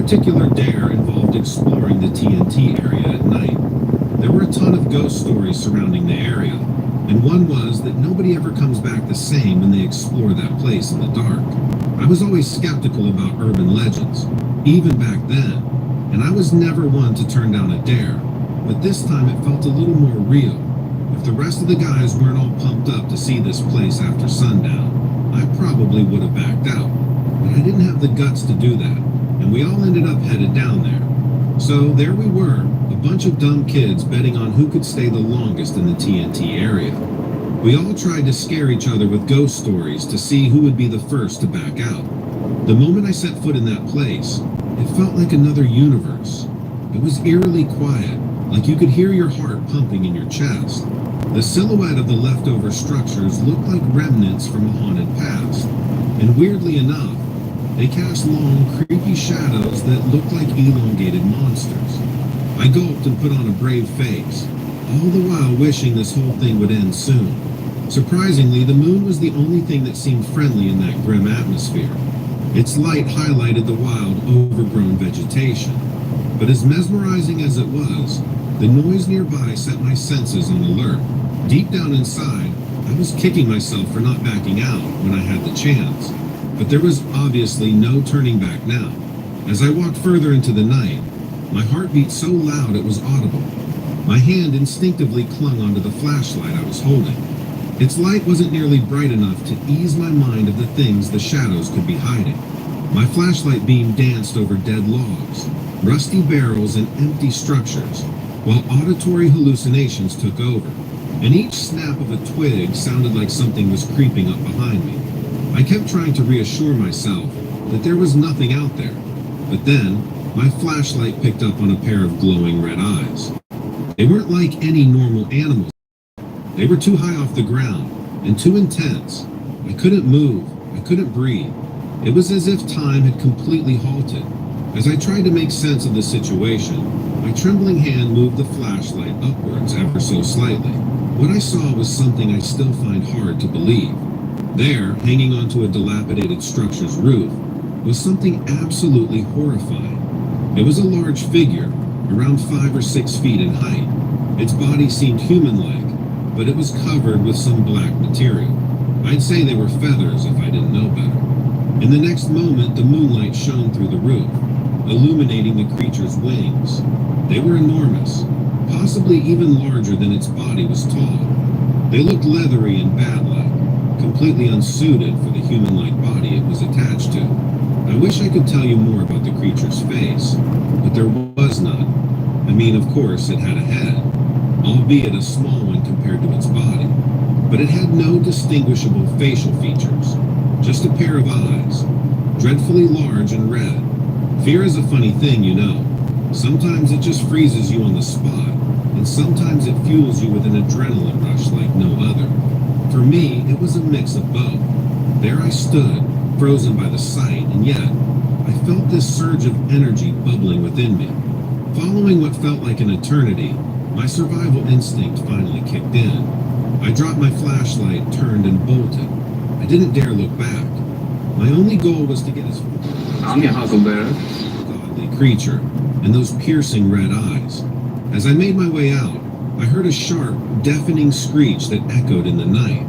particular dare involved exploring the TNT area at night. There were a ton of ghost stories surrounding the area, and one was that nobody ever comes back the same when they explore that place in the dark. I was always skeptical about urban legends, even back then, and I was never one to turn down a dare, but this time it felt a little more real. If the rest of the guys weren't all pumped up to see this place after sundown, I probably would have backed out, but I didn't have the guts to do that, and we all ended up headed down there. So there we were, a bunch of dumb kids betting on who could stay the longest in the TNT area. We all tried to scare each other with ghost stories to see who would be the first to back out. The moment I set foot in that place, it felt like another universe. It was eerily quiet, like you could hear your heart pumping in your chest. The silhouette of the leftover structures looked like remnants from a haunted past, and weirdly enough, they cast long, creepy shadows that looked like elongated monsters. I gulped and put on a brave face, all the while wishing this whole thing would end soon. Surprisingly, the moon was the only thing that seemed friendly in that grim atmosphere. Its light highlighted the wild, overgrown vegetation. But as mesmerizing as it was, the noise nearby set my senses on alert. Deep down inside, I was kicking myself for not backing out when I had the chance. But there was obviously no turning back now. As I walked further into the night, my heart beat so loud it was audible. My hand instinctively clung onto the flashlight I was holding. Its light wasn't nearly bright enough to ease my mind of the things the shadows could be hiding. My flashlight beam danced over dead logs, rusty barrels, and empty structures, while auditory hallucinations took over, and each snap of a twig sounded like something was creeping up behind me. I kept trying to reassure myself that there was nothing out there, but then my flashlight picked up on a pair of glowing red eyes. They weren't like any normal animals. They were too high off the ground and too intense. I couldn't move. I couldn't breathe. It was as if time had completely halted. As I tried to make sense of the situation, my trembling hand moved the flashlight upwards ever so slightly. What I saw was something I still find hard to believe. There, hanging onto a dilapidated structure's roof, was something absolutely horrifying. It was a large figure, around 5 or 6 feet in height. Its body seemed human-like, but it was covered with some black material. I'd say they were feathers if I didn't know better. In the next moment, the moonlight shone through the roof, illuminating the creature's wings. They were enormous, possibly even larger than its body was tall. They looked leathery and bat-like, completely unsuited for the human-like body it was attached to. I wish I could tell you more about the creature's face, but there was none. I mean, of course, it had a head, albeit a small one compared to its body, but it had no distinguishable facial features, just a pair of eyes, dreadfully large and red. Fear is a funny thing, you know. Sometimes it just freezes you on the spot, and sometimes it fuels you with an adrenaline rush like no other. For me, it was a mix of both. There I stood, frozen by the sight, and yet I felt this surge of energy bubbling within me. Following what felt like an eternity, my survival instinct finally kicked in. I dropped my flashlight, turned, and bolted. I didn't dare look back. My only goal was to get as I'm your Huckleberry. godly creature and those piercing red eyes. As I made my way out, I heard a sharp, deafening screech that echoed in the night.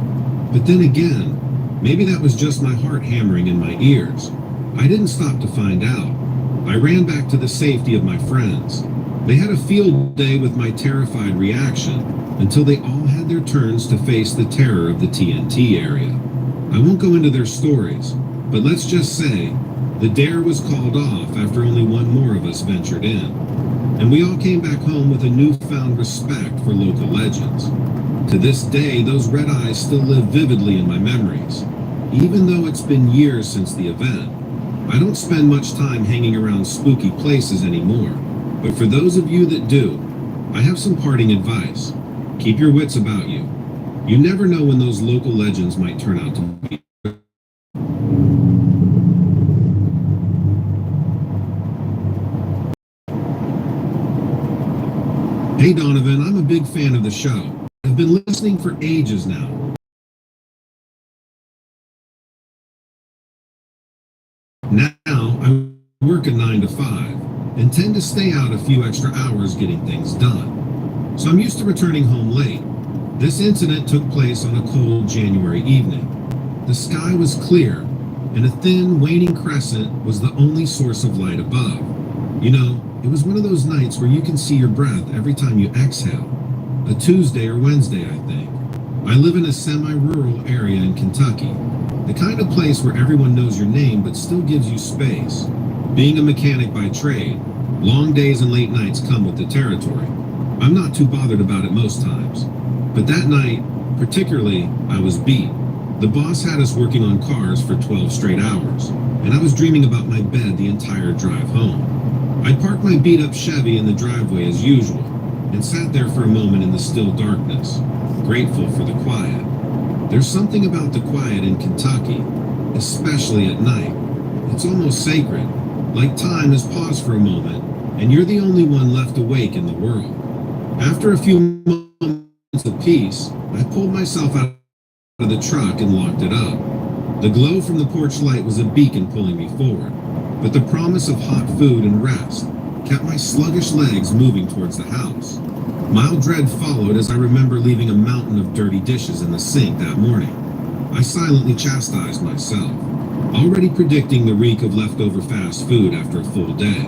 But then again, maybe that was just my heart hammering in my ears. I didn't stop to find out. I ran back to the safety of my friends. They had a field day with my terrified reaction until they all had their turns to face the terror of the TNT area. I won't go into their stories, but let's just say the dare was called off after only one more of us ventured in. And we all came back home with a newfound respect for local legends. To this day, those red eyes still live vividly in my memories, even though it's been years since the event. I don't spend much time hanging around spooky places anymore, but for those of you that do, I have some parting advice. Keep your wits about you. You never know when those local legends might turn out to be. Hey Donovan, I'm a big fan of the show. I've been listening for ages now. Now I work a 9 to 5. and tend to stay out a few extra hours getting things done. So I'm used to returning home late. This incident took place on a cold January evening. The sky was clear, and a thin, waning crescent was the only source of light above. You know, it was one of those nights where you can see your breath every time you exhale. A Tuesday or Wednesday, I think. I live in a semi-rural area in Kentucky, the kind of place where everyone knows your name but still gives you space. Being a mechanic by trade, long days and late nights come with the territory. I'm not too bothered about it most times. But that night, particularly, I was beat. The boss had us working on cars for 12 straight hours, and I was dreaming about my bed the entire drive home. I parked my beat-up Chevy in the driveway as usual, and sat there for a moment in the still darkness, grateful for the quiet. There's something about the quiet in Kentucky, especially at night. It's almost sacred, like time has paused for a moment, and you're the only one left awake in the world. After a few moments of peace, I pulled myself out of the truck and locked it up. The glow from the porch light was a beacon pulling me forward, but the promise of hot food and rest kept my sluggish legs moving towards the house. Mild dread followed as I remember leaving a mountain of dirty dishes in the sink that morning. I silently chastised myself, already predicting the reek of leftover fast food after a full day.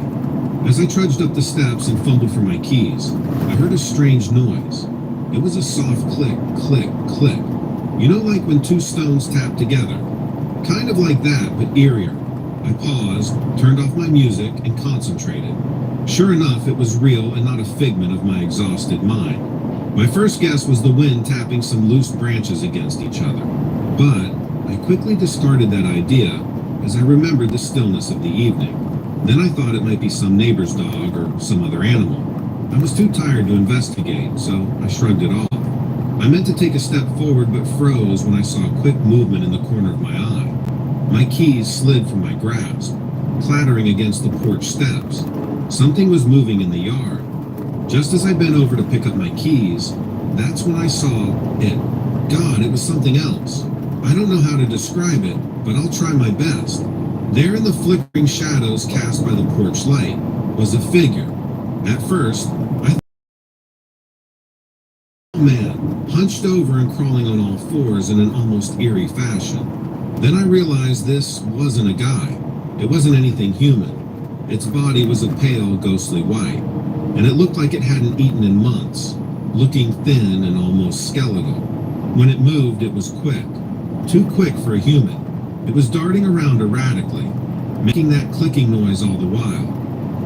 As I trudged up the steps and fumbled for my keys, I heard a strange noise. It was a soft click, click, click. You know, like when two stones tap together. Kind of like that, but eerier. I paused, turned off my music, and concentrated. Sure enough, it was real and not a figment of my exhausted mind. My first guess was the wind tapping some loose branches against each other. But I quickly discarded that idea as I remembered the stillness of the evening. Then I thought it might be some neighbor's dog or some other animal. I was too tired to investigate, so I shrugged it off. I meant to take a step forward but froze when I saw a quick movement in the corner of my eye. My keys slid from my grasp, clattering against the porch steps. Something was moving in the yard. Just as I bent over to pick up my keys, that's when I saw it. God, it was something else. I don't know how to describe it, but I'll try my best. There in the flickering shadows cast by the porch light was a figure. At first, I thought, a man, hunched over and crawling on all fours in an almost eerie fashion. Then I realized this wasn't a guy. It wasn't anything human. Its body was a pale, ghostly white, and it looked like it hadn't eaten in months, looking thin and almost skeletal. When it moved, it was quick. Too quick for a human. It was darting around erratically, making that clicking noise all the while.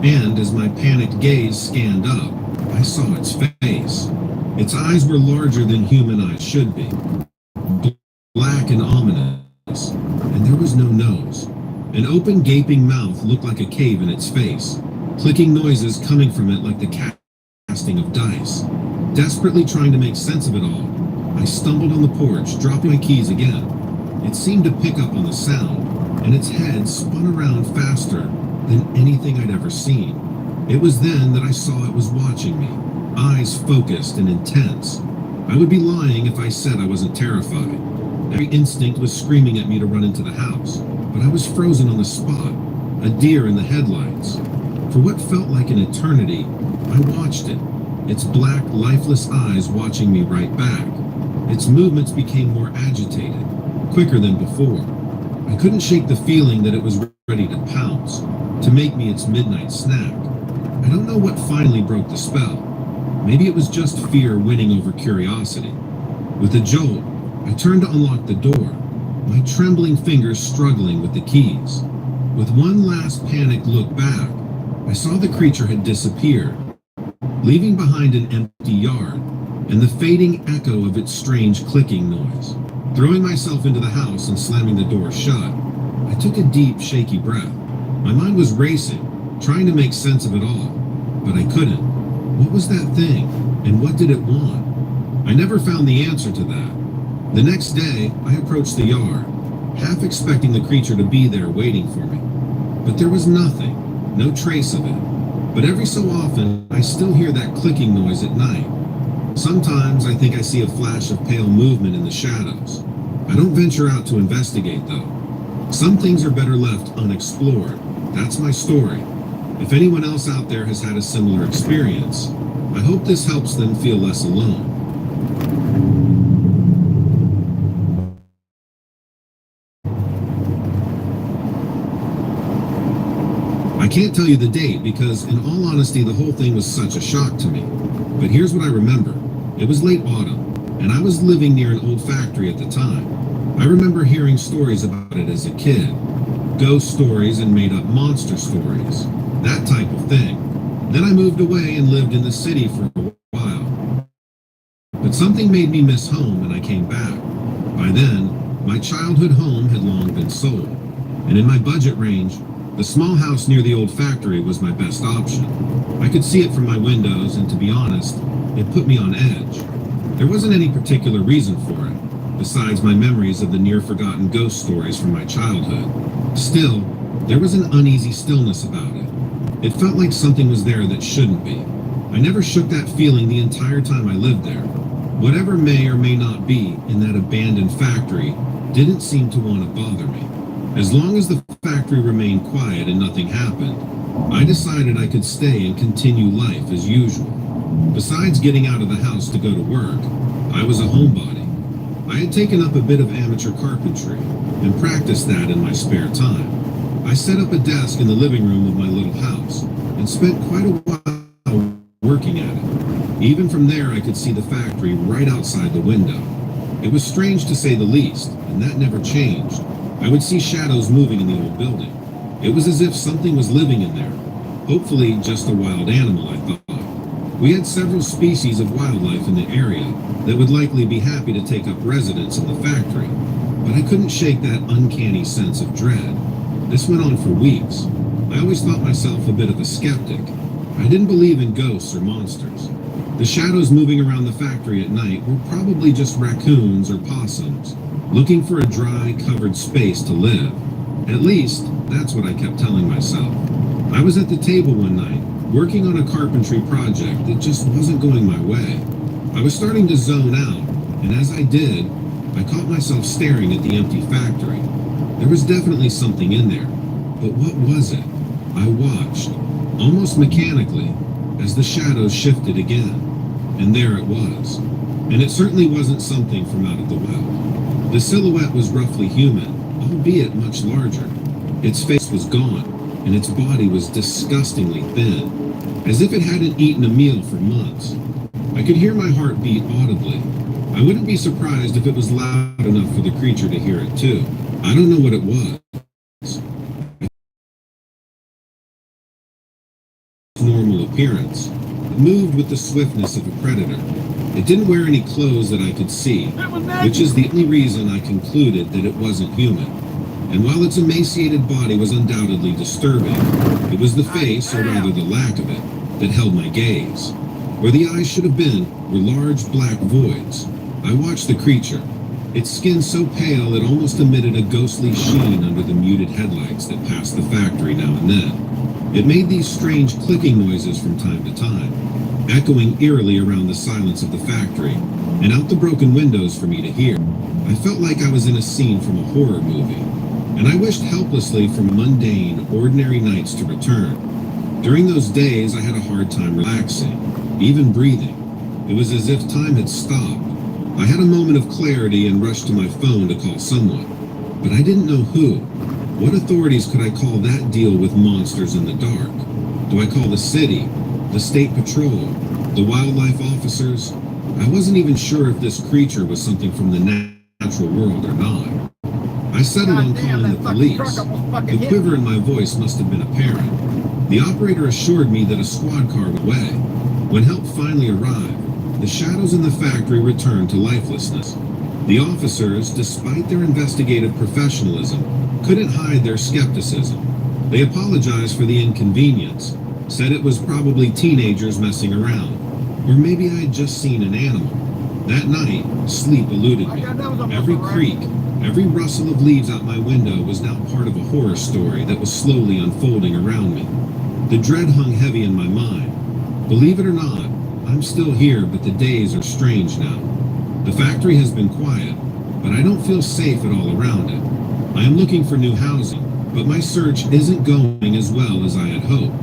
And as my panicked gaze scanned up, I saw its face. Its eyes were larger than human eyes should be, black and ominous, and there was no nose. An open, gaping mouth looked like a cave in its face, clicking noises coming from it like the casting of dice. Desperately trying to make sense of it all, I stumbled on the porch, dropping my keys again. It seemed to pick up on the sound, and its head spun around faster than anything I'd ever seen. It was then that I saw it was watching me, eyes focused and intense. I would be lying if I said I wasn't terrified. Every instinct was screaming at me to run into the house, but I was frozen on the spot, a deer in the headlights. For what felt like an eternity, I watched it, its black, lifeless eyes watching me right back. Its movements became more agitated, quicker than before. I couldn't shake the feeling that it was ready to pounce, to make me its midnight snack. I don't know what finally broke the spell. Maybe it was just fear winning over curiosity. With a jolt, I turned to unlock the door, my trembling fingers struggling with the keys. With one last panicked look back, I saw the creature had disappeared, leaving behind an empty yard and the fading echo of its strange clicking noise. Throwing myself into the house and slamming the door shut, I took a deep, shaky breath. My mind was racing, trying to make sense of it all, but I couldn't. What was that thing, and what did it want? I never found the answer to that. The next day, I approached the yard, half expecting the creature to be there waiting for me. But there was nothing, no trace of it. But every so often, I still hear that clicking noise at night. Sometimes I think I see a flash of pale movement in the shadows. I don't venture out to investigate, though. Some things are better left unexplored. That's my story. If anyone else out there has had a similar experience, I hope this helps them feel less alone. I can't tell you the date because, in all honesty, the whole thing was such a shock to me. But here's what I remember. It was late autumn, and I was living near an old factory at the time. I remember hearing stories about it as a kid. Ghost stories and made-up monster stories. That type of thing. Then I moved away and lived in the city for a while. But something made me miss home and I came back. By then, my childhood home had long been sold. And in my budget range, the small house near the old factory was my best option. I could see it from my windows, and to be honest, it put me on edge. There wasn't any particular reason for it, besides my memories of the near-forgotten ghost stories from my childhood. Still, there was an uneasy stillness about it. It felt like something was there that shouldn't be. I never shook that feeling the entire time I lived there. Whatever may or may not be in that abandoned factory didn't seem to want to bother me. As long as the factory remained quiet and nothing happened, I decided I could stay and continue life as usual. Besides getting out of the house to go to work, I was a homebody. I had taken up a bit of amateur carpentry and practiced that in my spare time. I set up a desk in the living room of my little house and spent quite a while working at it. Even from there, I could see the factory right outside the window. It was strange to say the least, and that never changed. I would see shadows moving in the old building. It was as if something was living in there. Hopefully just a wild animal, I thought. We had several species of wildlife in the area that would likely be happy to take up residence in the factory, but I couldn't shake that uncanny sense of dread. This went on for weeks. I always thought myself a bit of a skeptic. I didn't believe in ghosts or monsters. The shadows moving around the factory at night were probably just raccoons or possums, looking for a dry, covered space to live. At least, that's what I kept telling myself. I was at the table one night, working on a carpentry project that just wasn't going my way. I was starting to zone out, and as I did, I caught myself staring at the empty factory. There was definitely something in there, but what was it? I watched, almost mechanically, as the shadows shifted again, and there it was. And it certainly wasn't something from out of the well. The silhouette was roughly human, albeit much larger. Its face was gone, and its body was disgustingly thin, as if it hadn't eaten a meal for months. I could hear my heart beat audibly. I wouldn't be surprised if it was loud enough for the creature to hear it too. I don't know what it was. Normal appearance. It moved with the swiftness of a predator. It didn't wear any clothes that I could see, which is the only reason I concluded that it wasn't human. And while its emaciated body was undoubtedly disturbing, it was the face, or rather the lack of it, that held my gaze. Where the eyes should have been were large black voids. I watched the creature. Its skin so pale it almost emitted a ghostly sheen under the muted headlights that passed the factory now and then. It made these strange clicking noises from time to time, echoing eerily around the silence of the factory and out the broken windows for me to hear. I felt like I was in a scene from a horror movie, and I wished helplessly for mundane, ordinary nights to return. During those days, I had a hard time relaxing, even breathing. It was as if time had stopped. I had a moment of clarity and rushed to my phone to call someone, but I didn't know who. What authorities could I call that deal with monsters in the dark? Do I call the city, the state patrol, the wildlife officers? I wasn't even sure if this creature was something from the natural world or not. I settled on calling the police. The quiver in my voice must have been apparent. The operator assured me that a squad car was away. When help finally arrived, the shadows in the factory returned to lifelessness. The officers, despite their investigative professionalism, couldn't hide their skepticism. They apologized for the inconvenience, said it was probably teenagers messing around, or maybe I had just seen an animal. That night, sleep eluded me. Every creak, every rustle of leaves out my window was now part of a horror story that was slowly unfolding around me. The dread hung heavy in my mind. Believe it or not, I'm still here, but the days are strange now. The factory has been quiet, but I don't feel safe at all around it. I am looking for new housing, but my search isn't going as well as I had hoped.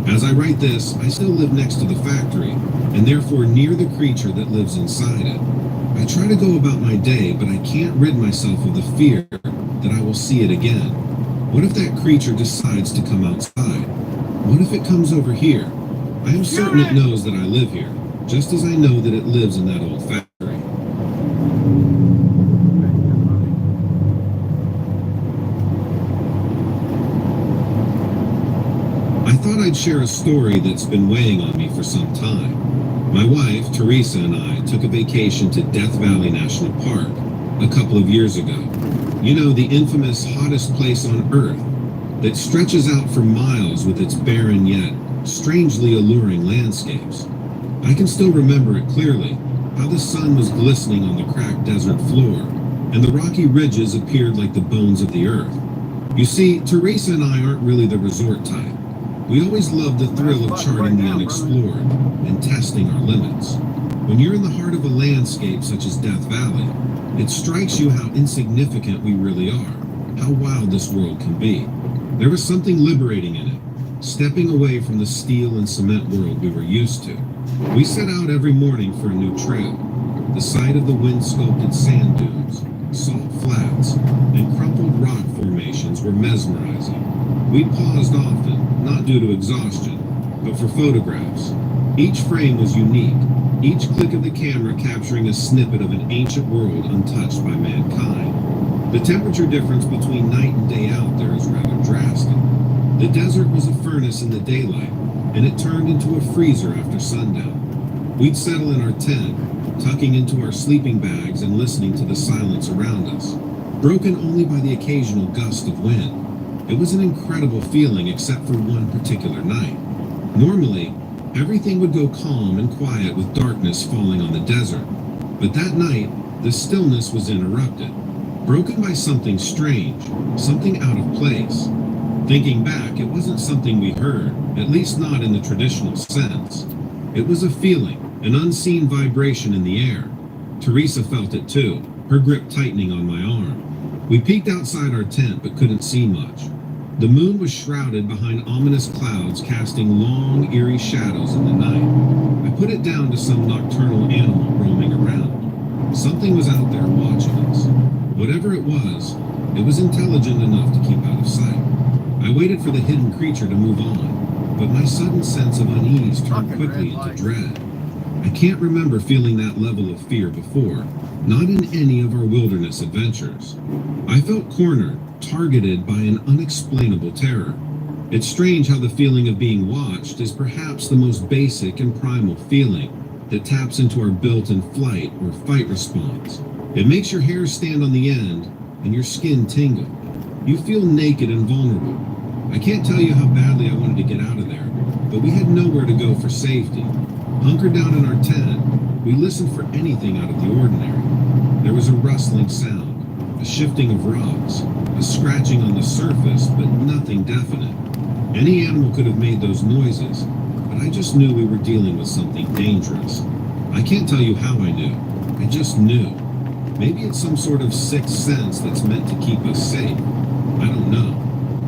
As I write this, I still live next to the factory, and therefore near the creature that lives inside it. I try to go about my day, but I can't rid myself of the fear that I will see it again. What if that creature decides to come outside? What if it comes over here? I am certain it knows that I live here, just as I know that it lives in that old factory. I thought I'd share a story that's been weighing on me for some time. My wife, Teresa, and I took a vacation to Death Valley National Park a couple of years ago. You know, the infamous hottest place on Earth that stretches out for miles with its barren yet strangely alluring landscapes. I can still remember it clearly, how the sun was glistening on the cracked desert floor, and the rocky ridges appeared like the bones of the earth. You see, Teresa and I aren't really the resort type. We always loved the thrill of charting the unexplored and testing our limits. When you're in the heart of a landscape such as Death Valley, it strikes you how insignificant we really are, how wild this world can be. There was something liberating in it, stepping away from the steel and cement world we were used to. We set out every morning for a new trail. The sight of the wind-sculpted sand dunes, salt flats, and crumpled rock formations were mesmerizing. We paused often, not due to exhaustion, but for photographs. Each frame was unique, each click of the camera capturing a snippet of an ancient world untouched by mankind. The temperature difference between night and day out there is rather drastic. The desert was a furnace in the daylight, and it turned into a freezer after sundown. We'd settle in our tent, tucking into our sleeping bags and listening to the silence around us, broken only by the occasional gust of wind. It was an incredible feeling except for one particular night. Normally, everything would go calm and quiet with darkness falling on the desert. But that night, the stillness was interrupted, broken by something strange, something out of place. Thinking back, it wasn't something we heard, at least not in the traditional sense. It was a feeling, an unseen vibration in the air. Teresa felt it too, her grip tightening on my arm. We peeked outside our tent but couldn't see much. The moon was shrouded behind ominous clouds, casting long, eerie shadows in the night. I put it down to some nocturnal animal roaming around. Something was out there watching us. Whatever it was intelligent enough to keep out of sight. I waited for the hidden creature to move on, but my sudden sense of unease turned quickly into dread. I can't remember feeling that level of fear before, not in any of our wilderness adventures. I felt cornered, targeted by an unexplainable terror. It's strange how the feeling of being watched is perhaps the most basic and primal feeling that taps into our built-in flight or fight response. It makes your hair stand on the end and your skin tingle. You feel naked and vulnerable. I can't tell you how badly I wanted to get out of there, but we had nowhere to go for safety. Hunkered down in our tent, we listened for anything out of the ordinary. There was a rustling sound, a shifting of rocks, a scratching on the surface, but nothing definite. Any animal could have made those noises, but I just knew we were dealing with something dangerous. I can't tell you how I knew. I just knew. Maybe it's some sort of sixth sense that's meant to keep us safe. I don't know.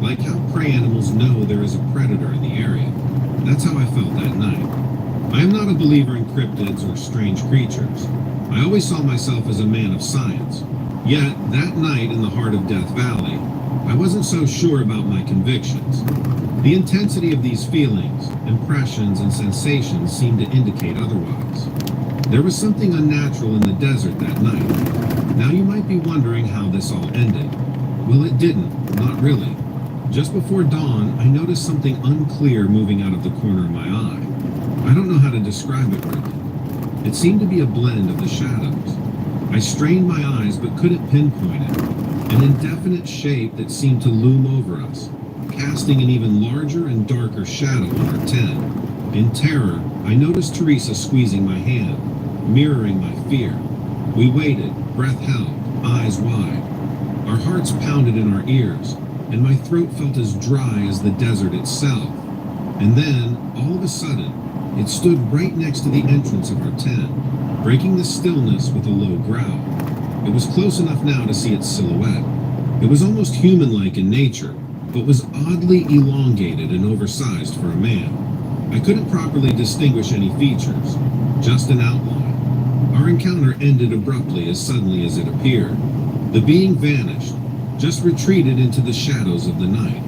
Like how prey animals know there is a predator in the area. That's how I felt that night. I am not a believer in cryptids or strange creatures. I always saw myself as a man of science. Yet, that night in the heart of Death Valley, I wasn't so sure about my convictions. The intensity of these feelings, impressions, and sensations seemed to indicate otherwise. There was something unnatural in the desert that night. Now you might be wondering how this all ended. Well, it didn't, not really. Just before dawn, I noticed something unclear moving out of the corner of my eye. I don't know how to describe it really. It seemed to be a blend of the shadows. I strained my eyes but couldn't pinpoint it. An indefinite shape that seemed to loom over us, casting an even larger and darker shadow on our tent. In terror, I noticed Teresa squeezing my hand, mirroring my fear. We waited, breath held, eyes wide. Our hearts pounded in our ears, and my throat felt as dry as the desert itself. And then, all of a sudden, it stood right next to the entrance of our tent, breaking the stillness with a low growl. It was close enough now to see its silhouette. It was almost human-like in nature, but was oddly elongated and oversized for a man. I couldn't properly distinguish any features, just an outline. Our encounter ended abruptly as suddenly as it appeared. The being vanished, just retreated into the shadows of the night.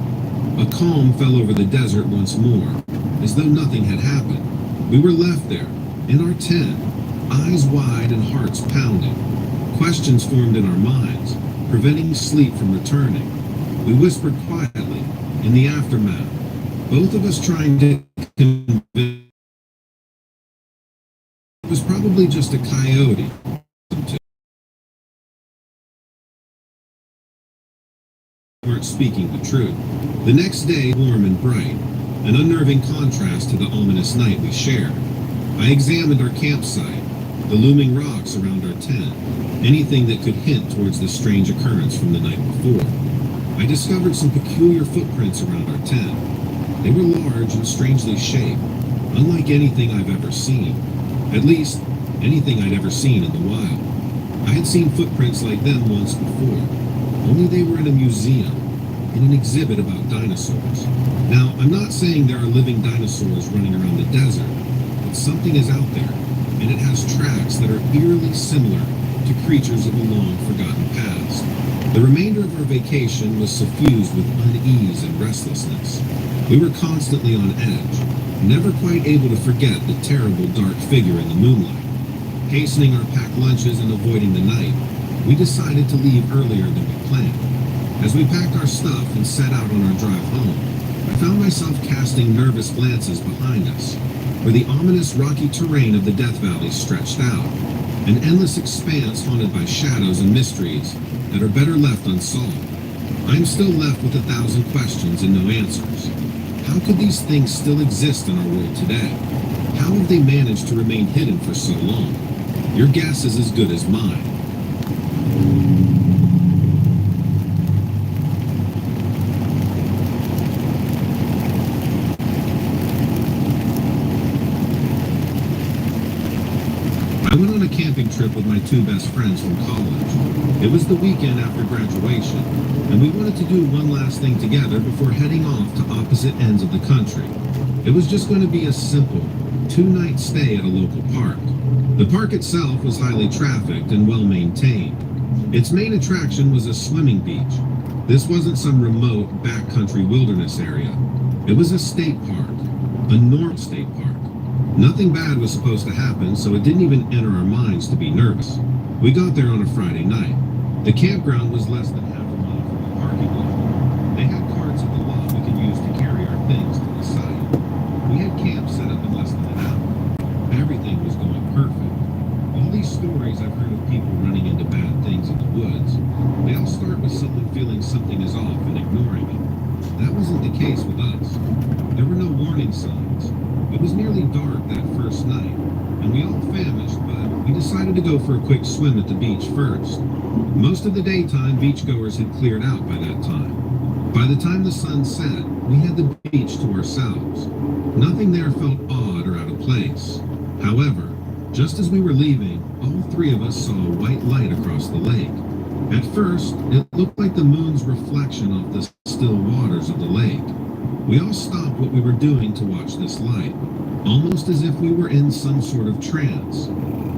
A calm fell over the desert once more, as though nothing had happened. We were left there, in our tent, eyes wide and hearts pounding. Questions formed in our minds, preventing sleep from returning. We whispered quietly, in the aftermath, both of us trying to convince it was probably just a coyote. Weren't speaking the truth. The next day, warm and bright, an unnerving contrast to the ominous night we shared. I examined our campsite, the looming rocks around our tent, anything that could hint towards the strange occurrence from the night before. I discovered some peculiar footprints around our tent. They were large and strangely shaped, unlike anything I've ever seen. At least, anything I'd ever seen in the wild. I had seen footprints like them once before, only they were in a museum, in an exhibit about dinosaurs. Now, I'm not saying there are living dinosaurs running around the desert, but something is out there, and it has tracks that are eerily similar to creatures of a long-forgotten past. The remainder of our vacation was suffused with unease and restlessness. We were constantly on edge, never quite able to forget the terrible dark figure in the moonlight. Hastening our packed lunches and avoiding the night, we decided to leave earlier than we planned. As we packed our stuff and set out on our drive home, I found myself casting nervous glances behind us, where the ominous rocky terrain of the Death Valley stretched out, an endless expanse haunted by shadows and mysteries that are better left unsolved. I am still left with 1,000 questions and no answers. How could these things still exist in our world today? How have they managed to remain hidden for so long? Your guess is as good as mine. I went on a camping trip with my two best friends from college. It was the weekend after graduation, and we wanted to do one last thing together before heading off to opposite ends of the country. It was just going to be a simple, 2-night stay at a local park. The park itself was highly trafficked and well-maintained. Its main attraction was a swimming beach. This wasn't some remote, backcountry wilderness area. It was a state park, a normal state park. Nothing bad was supposed to happen, so it didn't even enter our minds to be nervous. We got there on a Friday night. The campground was less than half a mile from the parking lot. They had carts at the lot we could use to carry our things to the site. We had camp set up in less than an hour. Everything was going perfect. All these stories I've heard of people running into bad things in the woods, they all start with someone feeling something is off and ignoring it. That wasn't the case with us. There were no warning signs. It was nearly dark that first night, and we all famished, but we decided to go for a quick swim at the beach first. Most of the daytime, beachgoers had cleared out by that time. By the time the sun set, we had the beach to ourselves. Nothing there felt odd or out of place. However, just as we were leaving, all three of us saw a white light across the lake. At first, it looked like the moon's reflection off the still waters of the lake. We all stopped what we were doing to watch this light, almost as if we were in some sort of trance.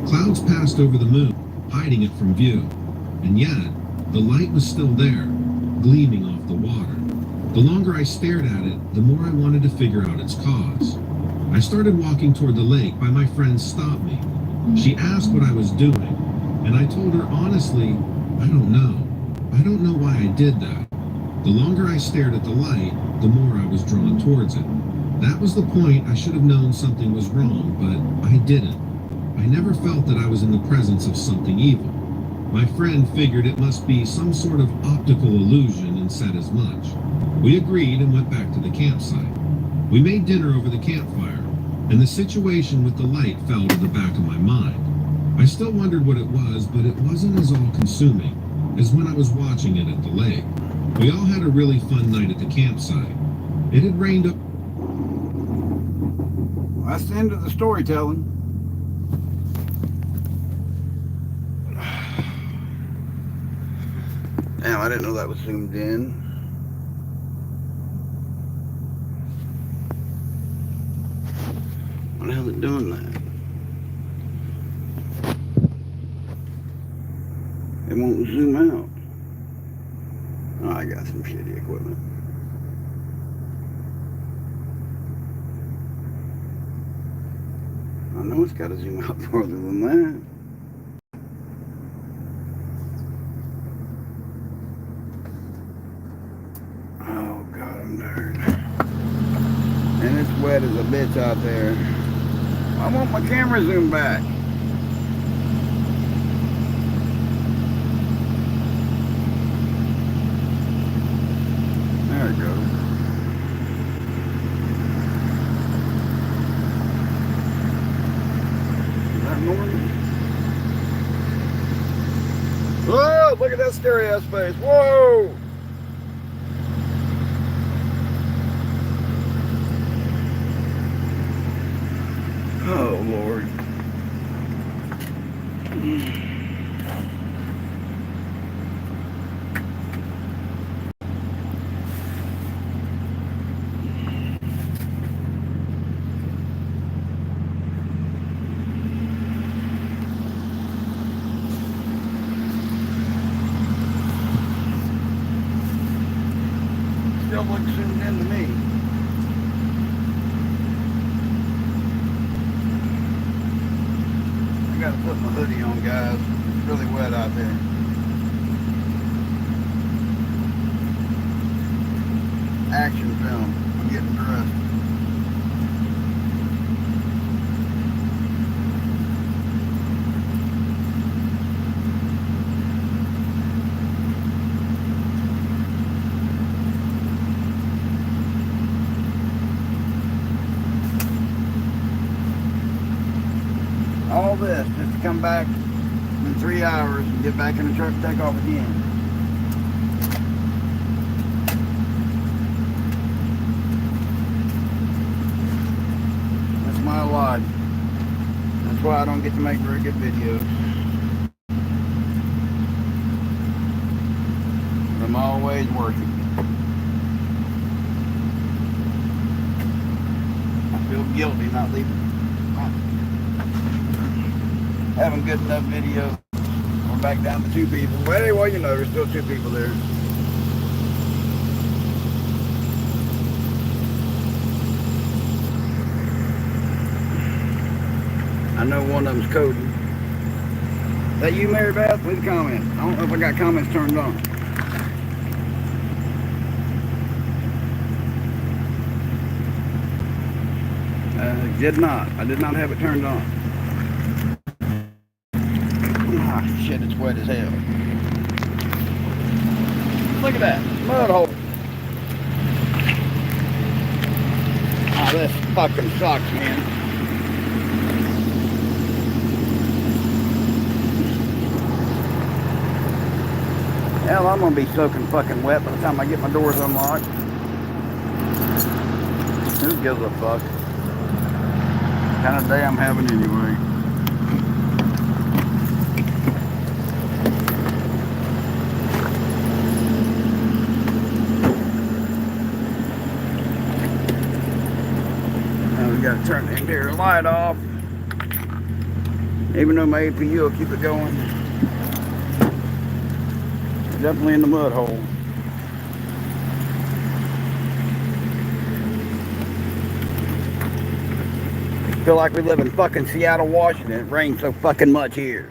Clouds passed over the moon, hiding it from view, and yet, the light was still there, gleaming off the water. The longer I stared at it, the more I wanted to figure out its cause. I started walking toward the lake, but my friend stopped me. She asked what I was doing, and I told her honestly, I don't know. I don't know why I did that. The longer I stared at the light, the more I was drawn towards it. That was the point. I should have known something was wrong, but I didn't. I never felt that I was in the presence of something evil. My friend figured it must be some sort of optical illusion and said as much. We agreed and went back to the campsite. We made dinner over the campfire, and the situation with the light fell to the back of my mind. I still wondered what it was, but it wasn't as all-consuming as when I was watching it at the lake. We all had a really fun night at the campsite. It had rained up. That's the end of the storytelling. Damn, I didn't know that was zoomed in. Why the hell is it doing that? It won't zoom out. Oh, I got some shitty equipment. I know it's got to zoom out farther than that. Oh, God, I'm tired. And it's wet as a bitch out there. I want my camera zoomed back. There it goes. Is that normal? Whoa, look at that stereo space. Whoa! Oh, Lord. Still looks zoomed in to me. I gotta put my hoodie on, guys. It's really wet out there. Action film. I'm getting dressed. All this just to come back in 3 hours and get back in the truck and take off again. That's my life. That's why I don't get to make very good videos. I'm always working. I feel guilty not leaving. Having good enough videos. We're back down to 2 people. Well, anyway, you know, there's still 2 people there. I know one of them's Cody. Is that you, Mary Beth? Leave a comment. I don't know if I got comments turned on. Did not. I did not have it turned on. Shit, it's wet as hell. Look at that mud hole. Oh, this fucking sucks, man. Hell, I'm gonna be soaking fucking wet by the time I get my doors unlocked. Who gives a fuck? What kind of day I'm having anyway. Got to turn the interior light off. Even though my APU will keep it going. Definitely in the mud hole. Feel like we live in fucking Seattle, Washington. It rains so fucking much here.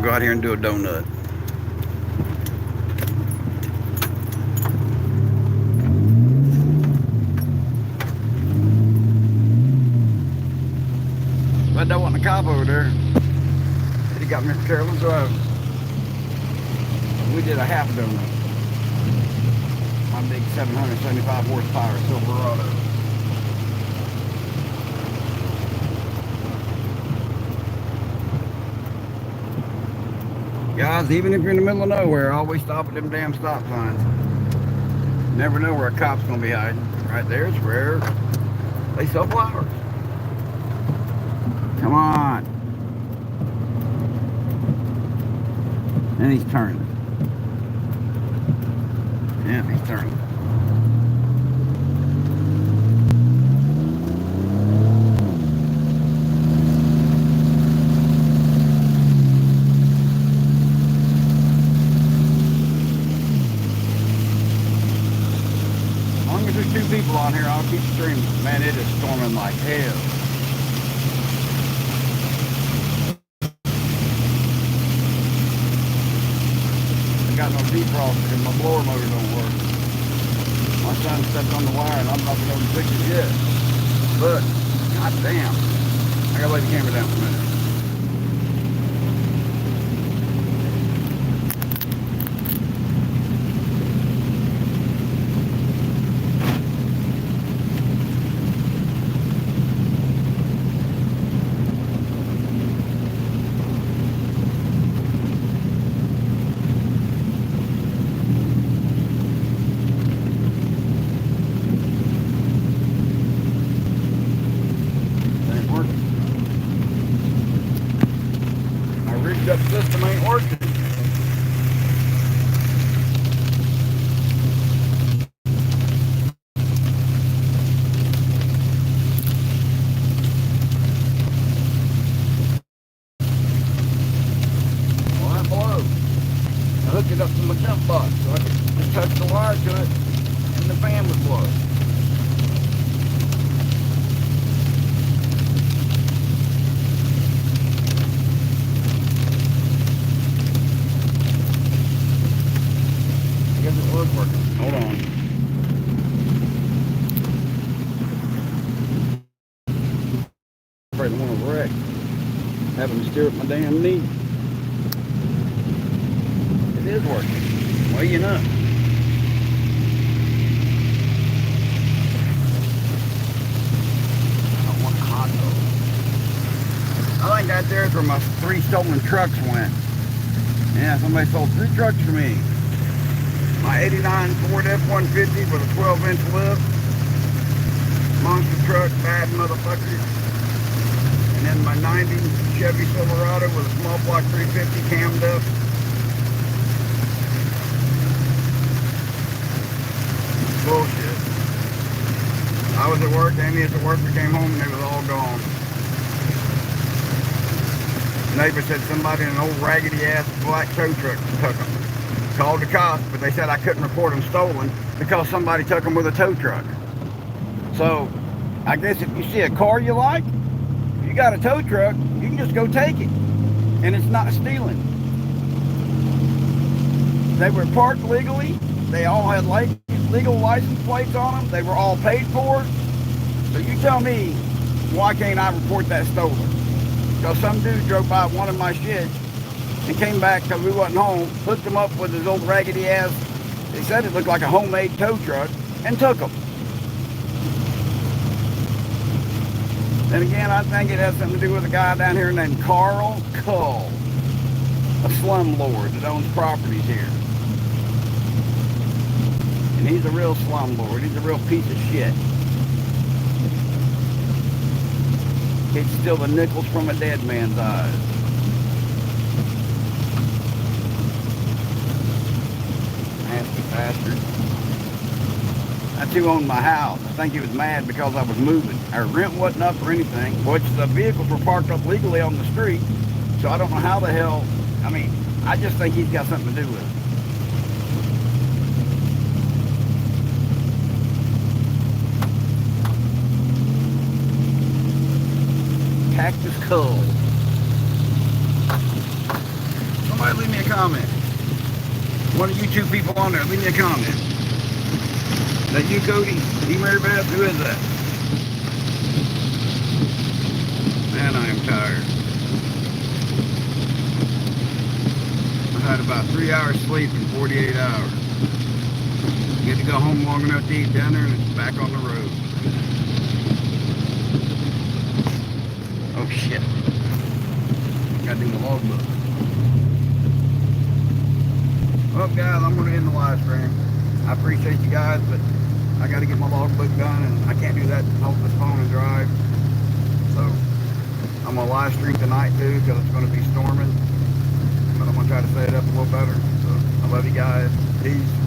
Go out here and do a donut. But that wasn't a cop over there. He got Mr. Carolyn driving. We did a half donut. My big 775 horsepower Silverado. Guys, even if you're in the middle of nowhere, always stop at them damn stop signs. Never know where a cop's gonna be hiding. Right there is where they sell flowers. Come on. And he's turning. Yeah, he's turning. As long as there's 2 people on here, I'll keep streaming. Man, it is storming like hell. I got no defrost because my blower motor don't work. My son stepped on the wire and I'm not going to fix it yet. But, goddamn, I gotta lay the camera down for a minute. That system ain't working. Well, that blows. I hooked it up to my jump box so I could just touch the wire to it and the fan would blow. Working. Hold on. Afraid I want to wreck. Having to steer with my damn knee. It is working. Well, you know. I want a hot dog. I think that there's where my 3 stolen trucks went. Yeah, somebody sold 3 trucks to me. My 89 Ford F-150 with a 12-inch lift. Monster truck, bad motherfucker. And then my 90 Chevy Silverado with a small block 350 cammed up. Bullshit. I was at work, Amy was at work, we came home and they was all gone. The neighbor said somebody in an old raggedy ass black tow truck took them. Called the cops, but they said I couldn't report them stolen because somebody took them with a tow truck. So, I guess if you see a car you like, if you got a tow truck, you can just go take it. And it's not stealing. They were parked legally. They all had legal license plates on them. They were all paid for. So you tell me, why can't I report that stolen? Because some dude drove by one of my shit and came back because we wasn't home, hooked him up with his old raggedy ass, they said it looked like a homemade tow truck, and took him. Then again, I think it has something to do with a guy down here named Carl Cull, a slumlord that owns properties here. And he's a real slumlord, he's a real piece of shit. He'd steal the nickels from a dead man's eyes. Bastard. That's who owned my house. I think he was mad because I was moving. Our rent wasn't up or anything, which the vehicles were parked up legally on the street. So I don't know how the hell, I mean, I just think he's got something to do with it. Cactus Cull. Somebody leave me a comment. One of you 2 people on there, leave me a comment. Is that you, Cody? You, Mary Beth? Who is that? Man, I am tired. I had about 3 hours sleep in 48 hours. Get to go home long enough to eat dinner and it's back on the road. Oh shit. Gotta do the logbook. Well guys, I'm going to end the live stream. I appreciate you guys, but I got to get my logbook done, and I can't do that hold this phone and drive. So I'm gonna live stream tonight too, because it's gonna be storming. But I'm gonna try to set it up a little better. So I love you guys. Peace.